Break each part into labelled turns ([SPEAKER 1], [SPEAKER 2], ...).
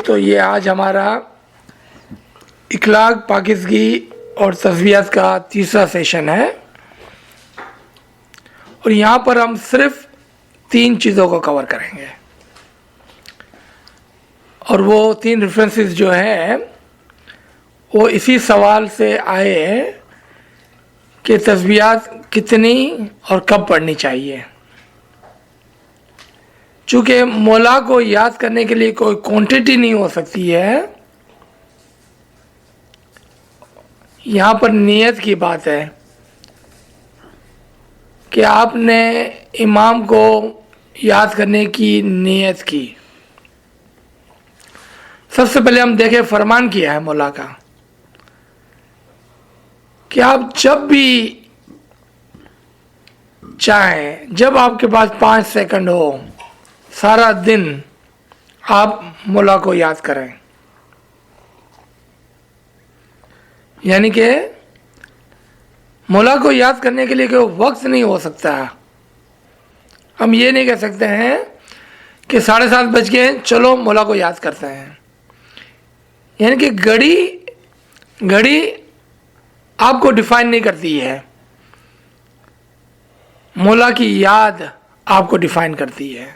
[SPEAKER 1] تو یہ آج ہمارا اخلاق پاکیزگی اور تسبیحات کا تیسرا سیشن ہے، اور یہاں پر ہم صرف 3 چیزوں کو کور کریں گے، اور وہ 3 ریفرنسز جو ہیں وہ اسی سوال سے آئے ہیں کہ تسبیحات کتنی اور کب پڑھنی چاہیے۔ چونکہ مولا کو یاد کرنے کے لیے کوئی کوانٹٹی نہیں ہو سکتی ہے، یہاں پر نیت کی بات ہے کہ آپ نے امام کو یاد کرنے کی نیت کی۔ سب سے پہلے ہم دیکھیں فرمان کیا ہے مولا کا کہ آپ جب بھی چاہیں، جب آپ کے پاس 5 سیکنڈ ہو، سارا دن آپ مولا کو یاد کریں۔ یعنی کہ مولا کو یاد کرنے کے لیے کوئی وقت نہیں ہو سکتا۔ ہم یہ نہیں کہہ سکتے ہیں کہ 7:30 بج گئے چلو مولا کو یاد کرتے ہیں۔ یعنی کہ گھڑی آپ کو ڈیفائن نہیں کرتی ہے، مولا کی یاد آپ کو ڈیفائن کرتی ہے۔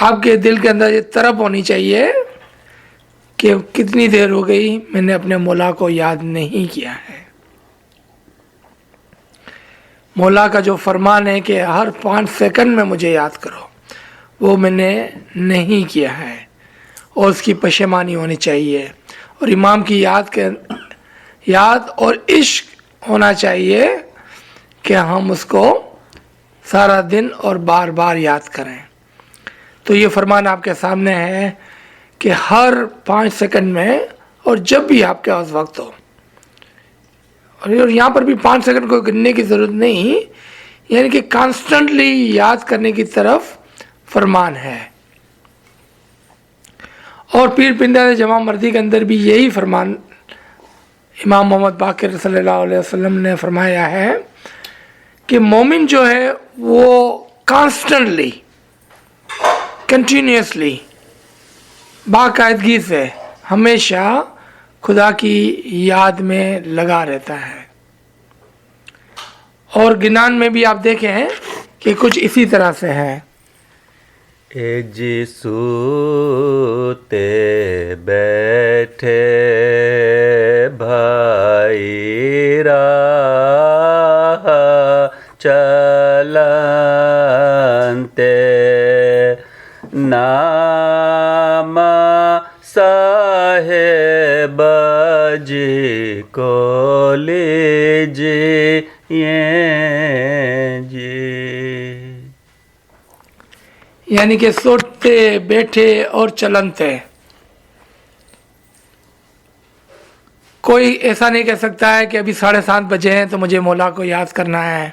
[SPEAKER 1] آپ کے دل کے اندر یہ طرب ہونی چاہیے کہ کتنی دیر ہو گئی میں نے اپنے مولا کو یاد نہیں کیا ہے۔ مولا کا جو فرمان ہے کہ ہر 5 سیکنڈ میں مجھے یاد کرو، وہ میں نے نہیں کیا ہے، اور اس کی پشیمانی ہونی چاہیے، اور امام کی یاد اور عشق ہونا چاہیے کہ ہم اس کو سارا دن اور بار بار یاد کریں۔ تو یہ فرمان آپ کے سامنے ہے کہ ہر 5 سیکنڈ میں، اور جب بھی آپ کے پاس وقت ہو، اور یہاں پر بھی 5 سیکنڈ کو گننے کی ضرورت نہیں، یعنی کہ کانسٹنٹلی یاد کرنے کی طرف فرمان ہے۔ اور پیر پنجاب جمع مردی کے اندر بھی یہی فرمان امام محمد باقر صلی اللہ علیہ وسلم نے فرمایا ہے کہ مومن جو ہے وہ کانسٹنٹلی، کنٹینیوسلی، باقاعدگی سے ہمیشہ خدا کی یاد میں لگا رہتا ہے۔ اور گنان میں بھی آپ دیکھیں کہ کچھ اسی طرح سے ہے۔
[SPEAKER 2] جی سوتے بیٹھے بھائی راہ چلنتے، نام صاحب جی کو لیجیے جی۔
[SPEAKER 1] یعنی کہ سوتے بیٹھے اور چلنتے، کوئی ایسا نہیں کہہ سکتا ہے کہ ابھی 7:30 بجے ہیں تو مجھے مولا کو یاد کرنا ہے۔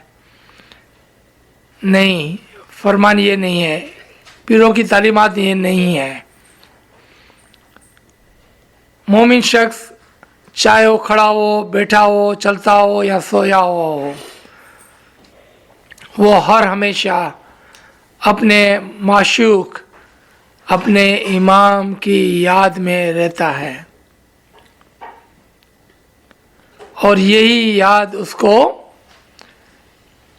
[SPEAKER 1] نہیں، فرمان یہ نہیں ہے، پیروں کی تعلیمات یہ نہیں ہے۔ مومن شخص چاہے وہ کھڑا ہو، بیٹھا ہو، چلتا ہو یا سویا ہو، وہ ہر ہمیشہ اپنے معشوق، اپنے امام کی یاد میں رہتا ہے، اور یہی یاد اس کو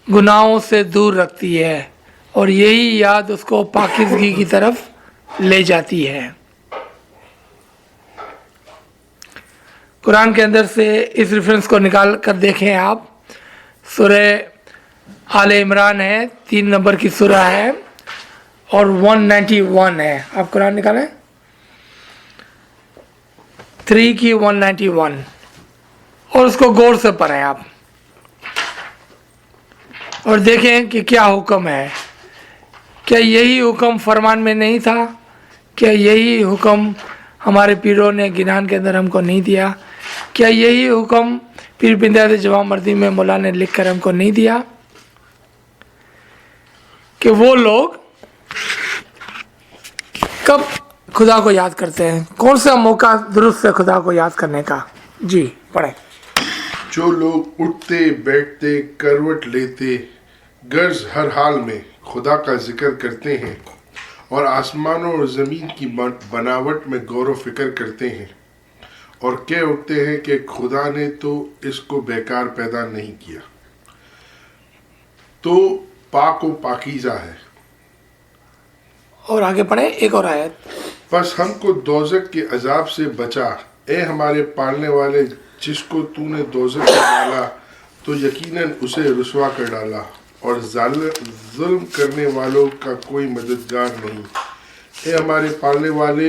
[SPEAKER 1] گناہوں سے دور رکھتی ہے، اور یہی یاد اس کو پاکیزگی کی طرف لے جاتی ہے۔ قرآن کے اندر سے اس ریفرنس کو نکال کر دیکھیں آپ، سورہ آل عمران ہے، 3 نمبر کی سورہ ہے، اور 191 ہے۔ آپ قرآن نکالیں، 3 کی 191، اور اس کو غور سے پڑھیں آپ، اور دیکھیں کہ کیا حکم ہے۔ کیا یہی حکم فرمان میں نہیں تھا؟ کیا یہی حکم ہمارے پیروں نے گنان کے اندر ہم کو نہیں دیا؟ کیا یہی حکم پیر پنجاب جمع مردی میں مولا نے لکھ کر ہم کو نہیں دیا کہ وہ لوگ کب خدا کو یاد کرتے ہیں؟ کون سا موقع درست ہے خدا کو یاد کرنے کا؟ جی پڑھیں۔
[SPEAKER 3] جو لوگ اٹھتے بیٹھتے کروٹ لیتے غرض ہر حال میں خدا کا ذکر کرتے ہیں اور آسمانوں اور زمین کی بناوٹ میں غور و فکر کرتے ہیں اور کہہ اٹھتے ہیں کہ خدا نے تو اس کو بیکار پیدا نہیں کیا، تو پاک و پاکیزہ ہے۔
[SPEAKER 1] اور آگے پڑھیں ایک اور آیت۔
[SPEAKER 3] بس ہم کو دوزخ کے عذاب سے بچا اے ہمارے پالنے والے، جس کو تو نے دوزخ میں ڈالا تو یقیناً اسے رسوا کر ڈالا، اور ظلم کرنے والوں کا کوئی مددگار نہیں۔ اے ہمارے پالنے والے،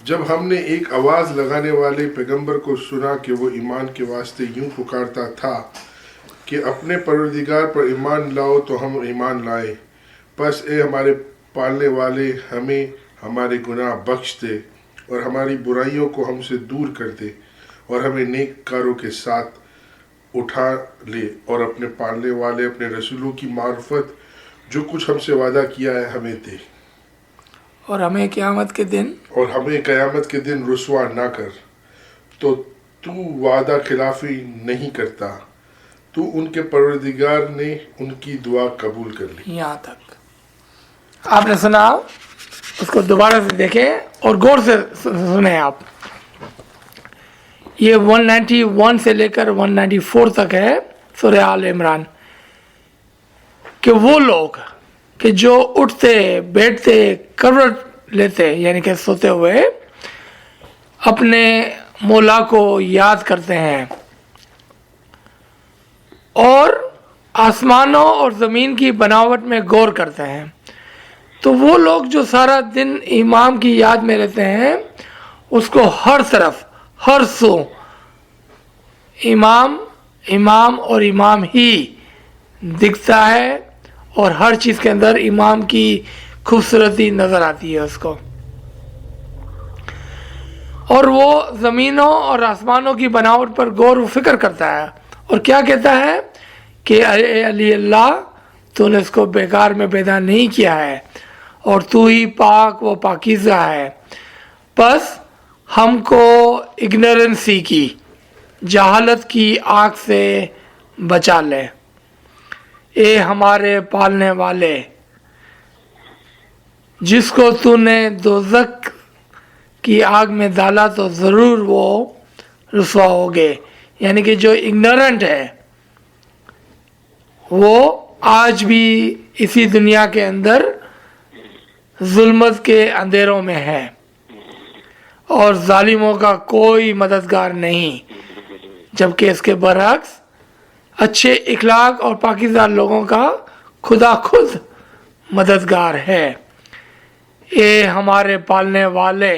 [SPEAKER 3] جب ہم نے ایک آواز لگانے والے پیغمبر کو سنا کہ وہ ایمان کے واسطے یوں پکارتا تھا کہ اپنے پروردگار پر ایمان لاؤ، تو ہم ایمان لائے۔ بس اے ہمارے پالنے والے، ہمیں ہمارے گناہ بخش دے اور ہماری برائیوں کو ہم سے دور کر دے، اور ہمیں نیک کاروں کے ساتھ اٹھا لے، اور اپنے پالنے والے اپنے رسولوں کی معرفت جو کچھ ہم سے وعدہ کیا ہے ہمیں دے،
[SPEAKER 1] اور ہمیں قیامت کے دن
[SPEAKER 3] اور ہمیں قیامت کے دن رسوا نہ کر۔ تو وعدہ خلافی نہیں کرتا، تو ان کے پروردگار نے ان کی دعا قبول کر لی۔
[SPEAKER 1] یہاں تک آپ نے سنا، اس کو دوبارہ سے دیکھیں اور غور سے سنیں آپ۔ یہ 191 سے لے کر 194 تک ہے سورہ آل عمران، کہ وہ لوگ کہ جو اٹھتے بیٹھتے کروٹ لیتے یعنی کہ سوتے ہوئے اپنے مولا کو یاد کرتے ہیں، اور آسمانوں اور زمین کی بناوٹ میں غور کرتے ہیں، تو وہ لوگ جو سارا دن امام کی یاد میں رہتے ہیں، اس کو ہر طرف ہر سو امام امام اور امام ہی دکھتا ہے، اور ہر چیز کے اندر امام کی خوبصورتی نظر آتی ہے اس کو۔ اور وہ زمینوں اور آسمانوں کی بناوٹ پر غور و فکر کرتا ہے، اور کیا کہتا ہے کہ اے علی اللہ، تو نے اس کو بیکار میں پیدا نہیں کیا ہے، اور تو ہی پاک و پاکیزہ ہے۔ بس ہم کو اگنورنسی کی، جہالت کی آگ سے بچا لے۔ اے ہمارے پالنے والے، جس کو تو نے دوزخ کی آگ میں ڈالا تو ضرور وہ رسوا ہوگے، یعنی کہ جو اگنورنٹ ہے وہ آج بھی اسی دنیا کے اندر ظلمت کے اندھیروں میں ہے، اور ظالموں کا کوئی مددگار نہیں، جبکہ اس کے برعکس اچھے اخلاق اور پاکیزہ لوگوں کا خدا خود مددگار ہے۔ اے ہمارے پالنے والے،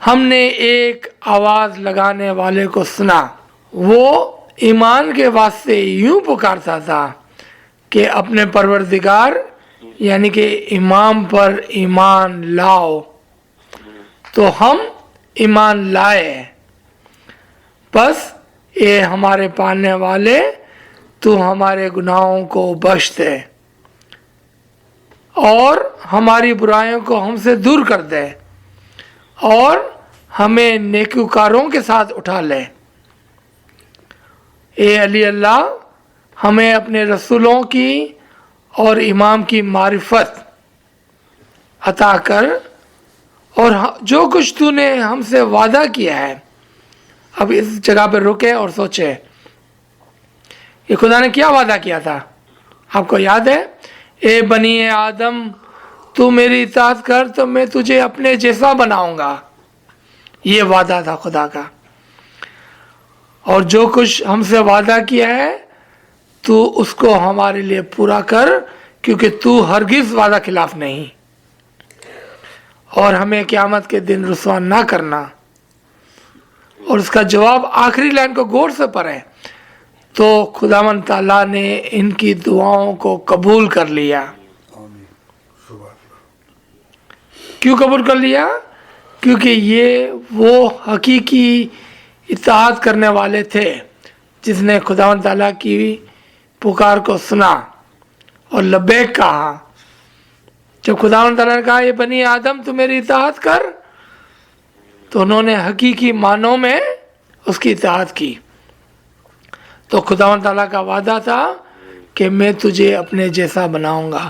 [SPEAKER 1] ہم نے ایک آواز لگانے والے کو سنا، وہ ایمان کے واسطے یوں پکارتا تھا کہ اپنے پروردگار یعنی کہ امام پر ایمان لاؤ، تو ہم ایمان لائے۔ بس اے ہمارے پالنے والے، تو ہمارے گناہوں کو بخش دے اور ہماری برائیوں کو ہم سے دور کر دے، اور ہمیں نیکوکاروں کے ساتھ اٹھا لے۔ اے علی اللہ، ہمیں اپنے رسولوں کی اور امام کی معرفت عطا کر، اور جو کچھ تو نے ہم سے وعدہ کیا ہے۔ اب اس جگہ پہ رکے اور سوچے کہ خدا نے کیا وعدہ کیا تھا، آپ کو یاد ہے؟ اے بنی آدم، تو میری اطاعت کر تو میں تجھے اپنے جیسا بناؤں گا، یہ وعدہ تھا خدا کا۔ اور جو کچھ ہم سے وعدہ کیا ہے تو اس کو ہمارے لیے پورا کر، کیونکہ تو ہرگز وعدہ خلاف نہیں، اور ہمیں قیامت کے دن رسوا نہ کرنا۔ اور اس کا جواب آخری لائن کو غور سے پڑھیں تو خداوند تعالیٰ نے ان کی دعاؤں کو قبول کر لیا۔ کیوں قبول کر لیا؟ کیونکہ یہ وہ حقیقی اطاعت کرنے والے تھے جس نے خداوند تعالیٰ کی پکار کو سنا اور لبیک کہا۔ جب خداوند تعالیٰ نے کہا یہ بنی آدم تو میری اطاعت کر، تو انہوں نے حقیقی معنوں میں اس کی اطاعت کی۔ تو خداوند تعالیٰ کا وعدہ تھا کہ میں تجھے اپنے جیسا بناؤں گا۔